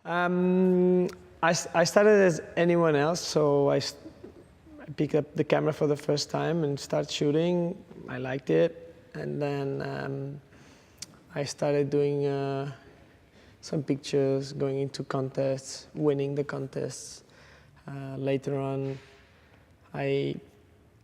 Um, I started as anyone else, so I picked up the camera for the first time and started shooting. I liked it, and then I started doing some pictures, going into contests, winning the contests. Later on, I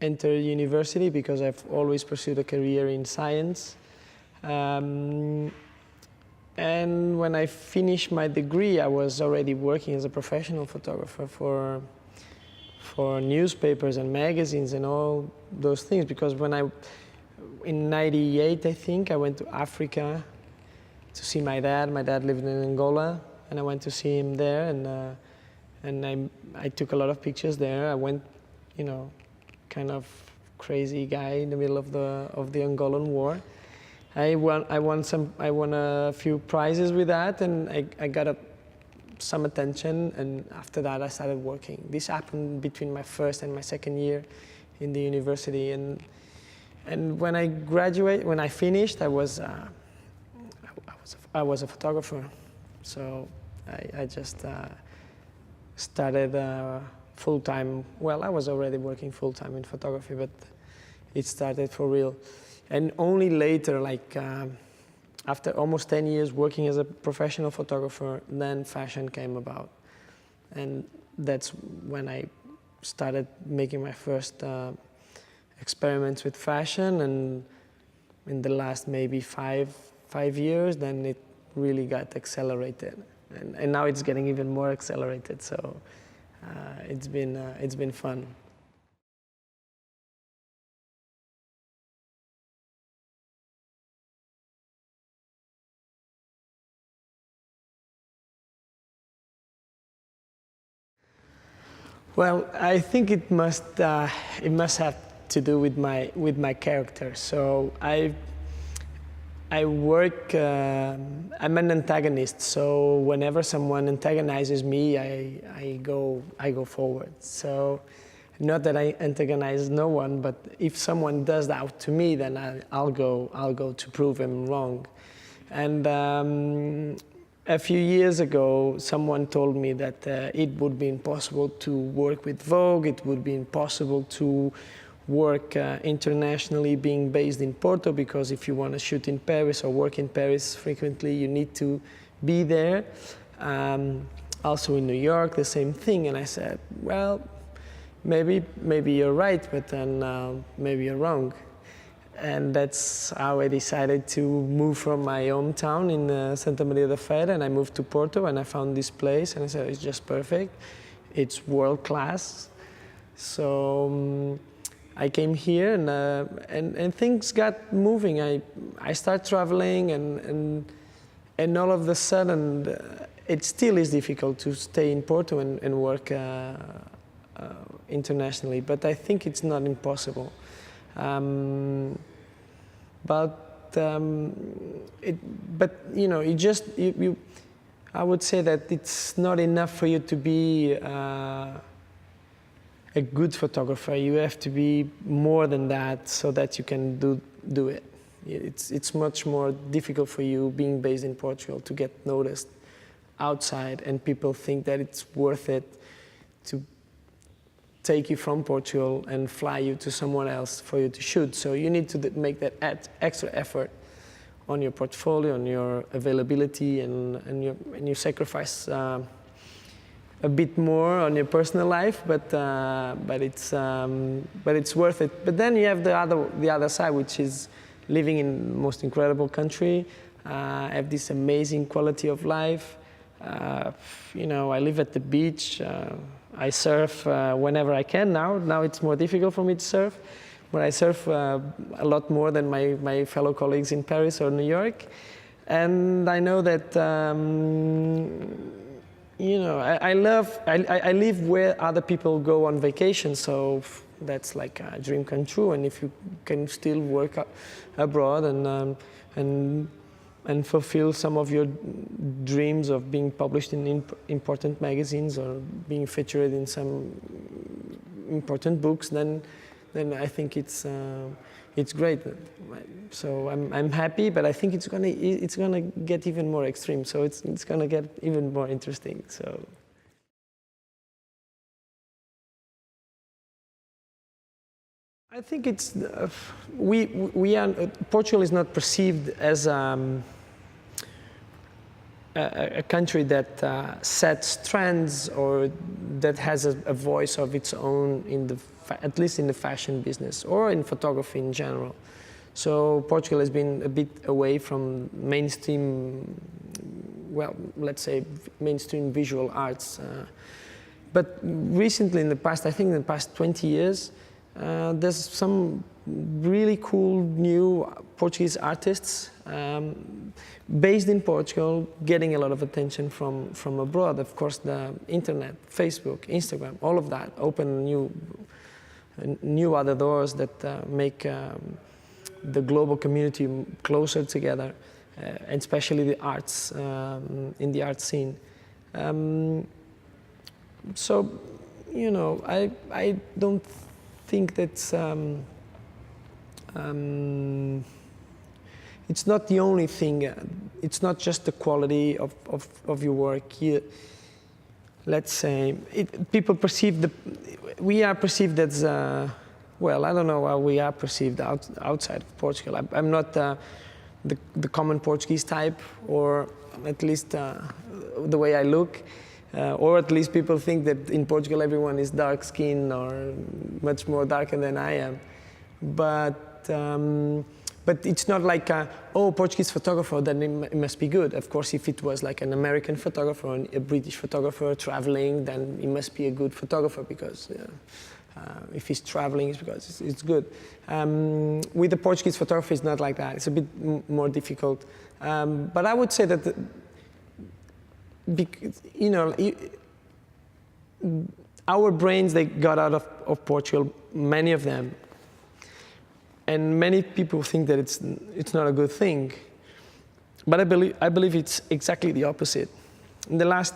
entered university because I've always pursued a career in science. And when I finished my degree, I was already working as a professional photographer for newspapers and magazines and all those things. Because in '98, I think, I went to Africa to see my dad. My dad lived in Angola, and I went to see him there, and I took a lot of pictures there. I went, kind of crazy guy in the middle of the Angolan war. I won a few prizes with that, and I got some attention, and after that I started working. This happened between my first and my second year in the university, and when I finished, I was a photographer. So I just started full-time. Well, I was already working full-time in photography, but it started for real. And only later, after almost 10 years working as a professional photographer, then fashion came about. And that's when I started making my first experiments with fashion. And in the last maybe five years, then it really got accelerated. And now it's getting even more accelerated. So it's been fun. Well, I think it must have to do with my character. So I work. I'm an antagonist. So whenever someone antagonizes me, I go forward. So not that I antagonize no one, but if someone does that to me, then I'll go to prove him wrong. And a few years ago, someone told me that it would be impossible to work with Vogue. It would be impossible to work internationally being based in Porto, because if you want to shoot in Paris or work in Paris frequently, you need to be there. Also in New York, the same thing. And I said, well, maybe you're right, but then maybe you're wrong. And that's how I decided to move from my hometown in Santa Maria da Feira, and I moved to Porto, and I found this place, and I said, it's just perfect. It's world class. So I came here, and things got moving. I started traveling, and all of a sudden, it still is difficult to stay in Porto and work internationally, but I think it's not impossible. I would say that it's not enough for you to be a good photographer. You have to be more than that so that you can do it. It's much more difficult for you being based in Portugal to get noticed outside, and people think that it's worth it to take you from Portugal and fly you to somewhere else for you to shoot. So you need to make that extra effort on your portfolio, on your availability, and you sacrifice a bit more on your personal life, but it's worth it. But then you have the other side, which is living in the most incredible country, have this amazing quality of life. I live at the beach. I surf whenever I can now. Now it's more difficult for me to surf, but I surf a lot more than my fellow colleagues in Paris or New York. And I know that, I live where other people go on vacation, so that's like a dream come true. And if you can still work abroad and fulfill some of your dreams of being published in important magazines or being featured in some important books, then then I think it's great. So I'm happy, but I think it's gonna get even more extreme. So it's gonna get even more interesting. So. I think it's Portugal is not perceived as a country that sets trends or that has a voice of its own at least in the fashion business or in photography in general. So Portugal has been a bit away from mainstream, well, let's say mainstream visual arts. But recently, I think in the past 20 years, there's some really cool new Portuguese artists based in Portugal, getting a lot of attention from abroad. Of course, the internet, Facebook, Instagram, all of that open new other doors that make the global community closer together, and especially the arts, in the art scene. So, you know, I don't think that's it's not the only thing. It's not just the quality of your work. Let's say people perceive we are perceived as well. I don't know how we are perceived outside of Portugal. I'm not the common Portuguese type, or at least the way I look. Or at least people think that in Portugal everyone is dark skinned or much more darker than I am. But it's not like, Portuguese photographer, then it must be good. Of course, if it was like an American photographer or a British photographer traveling, then he must be a good photographer because if he's traveling, it's because it's good. With the Portuguese photography, it's not like that. It's a bit more difficult. But I would say that you know, our brains, they got out of Portugal, many of them. And many people think that it's not a good thing. But I believe it's exactly the opposite. In the last,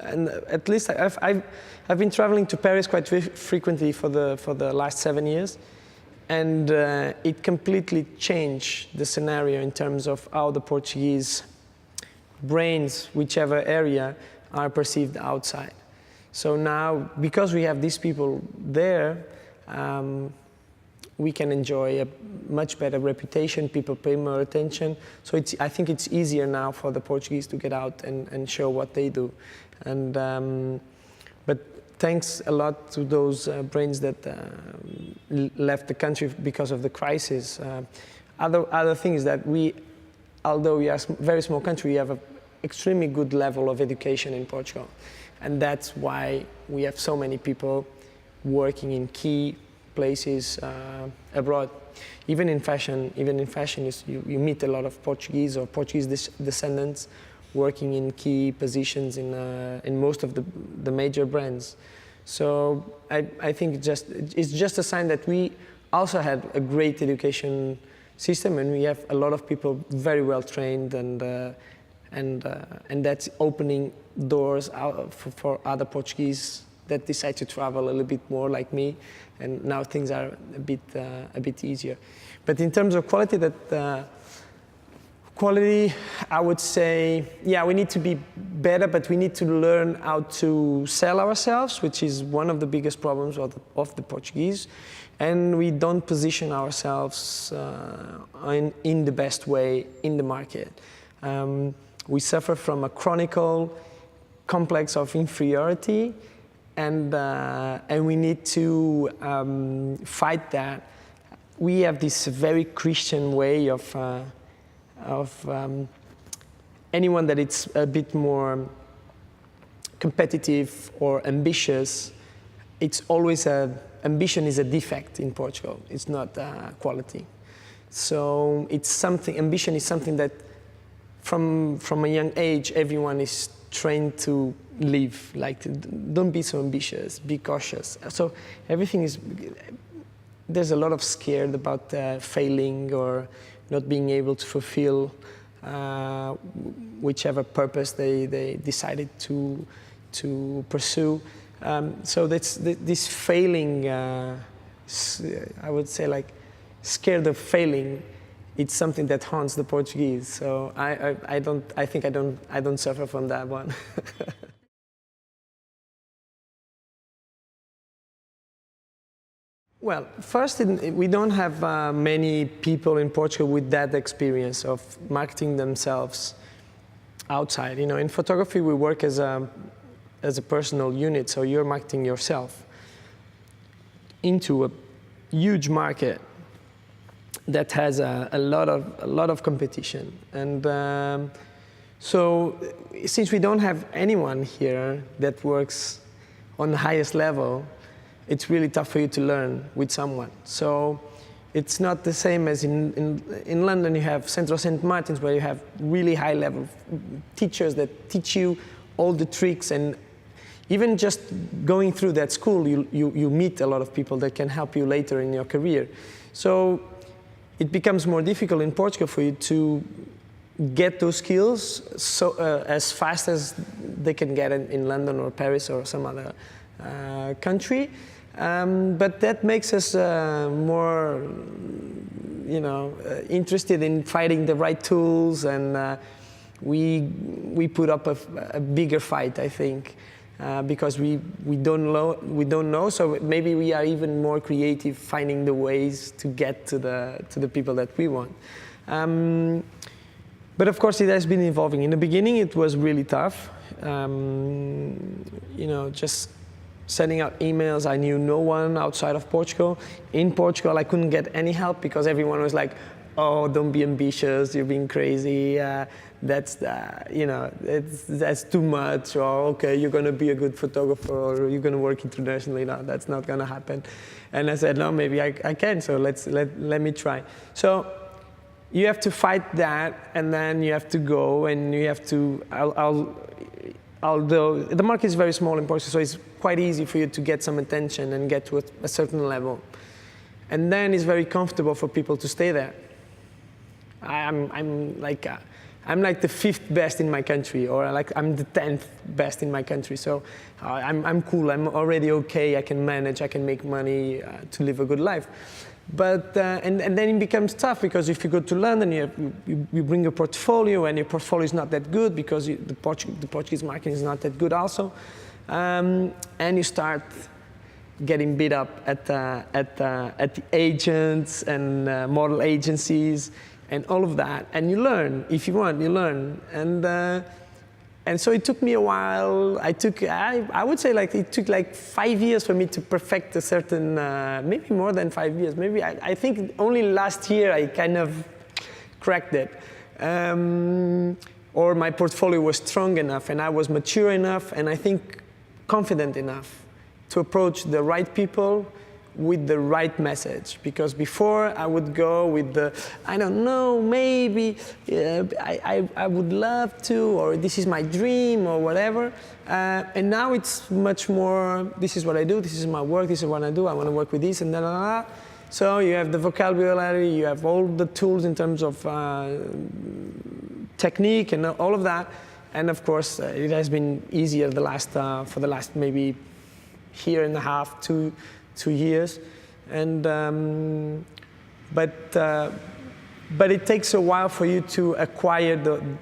and at least I've been traveling to Paris quite frequently for the last 7 years. And it completely changed the scenario in terms of how the Portuguese brains, whichever area, are perceived outside. So now, because we have these people there, we can enjoy a much better reputation. People pay more attention. So I think it's easier now for the Portuguese to get out and show what they do. And but thanks a lot to those brains that left the country because of the crisis. Other things that although we are a very small country, we have an extremely good level of education in Portugal. And that's why we have so many people working in key places abroad. Even in fashion, you meet a lot of Portuguese or Portuguese descendants working in key positions in most of the major brands. So I think it's just a sign that we also had a great education system, and we have a lot of people very well trained, and that's opening doors out for other Portuguese that decide to travel a little bit more like me, and now things are a bit easier. But in terms of quality, I would say, yeah, we need to be better, but we need to learn how to sell ourselves, which is one of the biggest problems of the Portuguese. And we don't position ourselves in the best way in the market. We suffer from a chronic complex of inferiority, and we need to fight that. We have this very Christian way of anyone that it's a bit more competitive or ambitious. It's always ambition is a defect in Portugal. It's not quality. So ambition is something that from a young age, everyone is trained to live. Like, don't be so ambitious, be cautious. So there's a lot of scared about failing or not being able to fulfill whichever purpose they decided to pursue. So this failing I would say like scared of failing, it's something that haunts the Portuguese. So I don't suffer from that one. Well, first, we don't have many people in Portugal with that experience of marketing themselves outside. You know, in photography, we work as a personal unit, so you're marketing yourself into a huge market that has a lot of competition. And so, since we don't have anyone here that works on the highest level, it's really tough for you to learn with someone. So it's not the same as in London. You have Centro St. Martins, where you have really high level teachers that teach you all the tricks, and even just going through that school, you meet a lot of people that can help you later in your career. So it becomes more difficult in Portugal for you to get those skills as fast as they can get in London or Paris or some other country. But that makes us more, interested in finding the right tools, and we put up a bigger fight, I think, because we don't know. So maybe we are even more creative, finding the ways to get to the people that we want. But of course, it has been evolving. In the beginning, it was really tough. Just sending out emails. I knew no one outside of Portugal. In Portugal, I couldn't get any help because everyone was like, "Oh, don't be ambitious. You're being crazy. That's too much." Or, "Okay, you're going to be a good photographer, or you're going to work internationally." No, that's not going to happen. And I said, "No, maybe I can. So let me try." So you have to fight that, and then you have to go, and you have to. Although the market is very small in Portugal, so it's quite easy for you to get some attention and get to a certain level. And then it's very comfortable for people to stay there. I'm like the 5th best in my country, or like I'm the 10th best in my country. So I'm cool. I'm already okay. I can manage. I can make money to live a good life. But and then it becomes tough, because if you go to London, you bring your portfolio, and your portfolio is not that good because the Portuguese market is not that good also, and you start getting beat up at the agents and model agencies and all of that, and you learn. If you want, you learn. And so it took me a while. I would say like it took like 5 years for me to perfect a certain, maybe more than 5 years. Maybe I think only last year I kind of cracked it. Or my portfolio was strong enough, and I was mature enough, and I think confident enough to approach the right people with the right message. Because before I would go with the, I don't know, maybe I would love to, or this is my dream, or whatever. And now it's much more, this is what I do, this is my work, this is what I do, I want to work with this, and da da da. So you have the vocabulary, you have all the tools in terms of technique and all of that. And of course, it has been easier for the last maybe year and a half, 2 years, and but it takes a while for you to acquire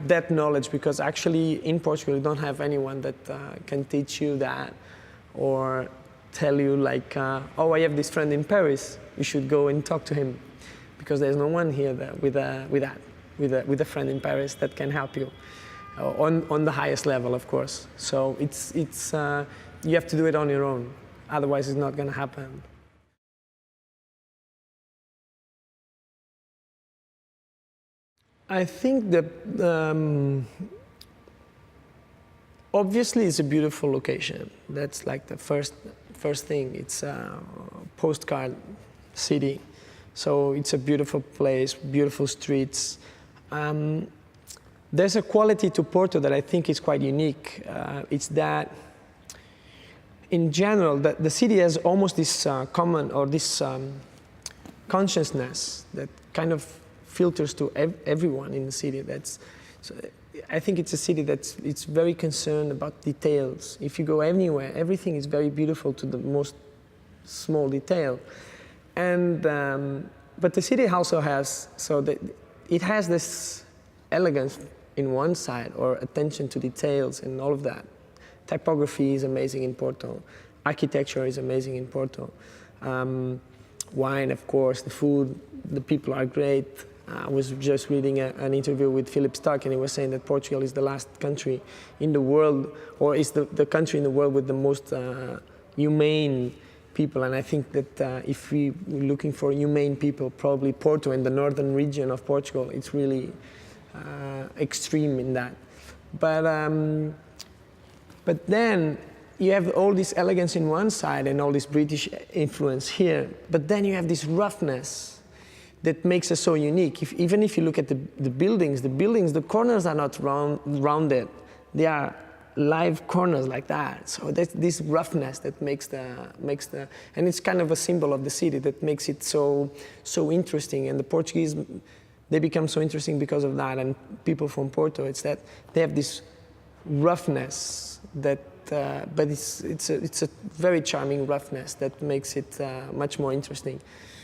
that knowledge, because actually in Portugal you don't have anyone that can teach you that, or tell you like, "Oh, I have this friend in Paris. You should go and talk to him," because there's no one here with a friend in Paris that can help you on the highest level, of course. So it's you have to do it on your own. Otherwise, it's not going to happen. I think that obviously it's a beautiful location. That's like the first thing. It's a postcard city, so it's a beautiful place, beautiful streets. There's a quality to Porto that I think is quite unique. It's that, in general, the city has almost this common, or this consciousness that kind of filters to everyone in the city. So I think it's a city it's very concerned about details. If you go anywhere, everything is very beautiful to the most small detail. And but the city also has, it has this elegance in one side, or attention to details and all of that. Typography is amazing in Porto. Architecture is amazing in Porto. Wine, of course, the food, the people are great. I was just reading an interview with Philip Stark, and he was saying that Portugal is the last country in the world, or is the country in the world with the most humane people. And I think that if we're looking for humane people, probably Porto and the northern region of Portugal, it's really extreme in that. But then you have all this elegance in one side and all this British influence here, but then you have this roughness that makes us so unique. Even if you look at the buildings, the corners are not rounded. They are live corners like that. So that's this roughness that makes the, and it's kind of a symbol of the city that makes it so interesting. And the Portuguese, they become so interesting because of that. And people from Porto, it's that they have this roughness that, but it's a very charming roughness that makes it much more interesting.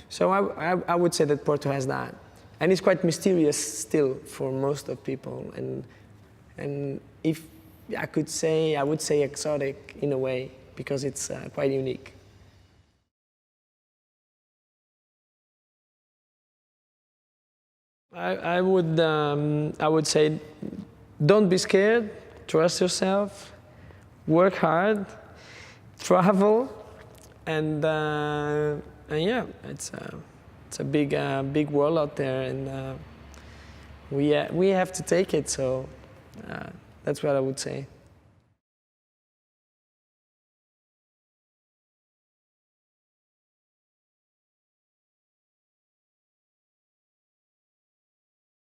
So I would say that Porto has that, and it's quite mysterious still for most of people. And if I could say, I would say exotic in a way, because it's quite unique. I would say, don't be scared. Trust yourself. Work hard. Travel, and yeah, it's a big world out there, and we have to take it. So that's what I would say.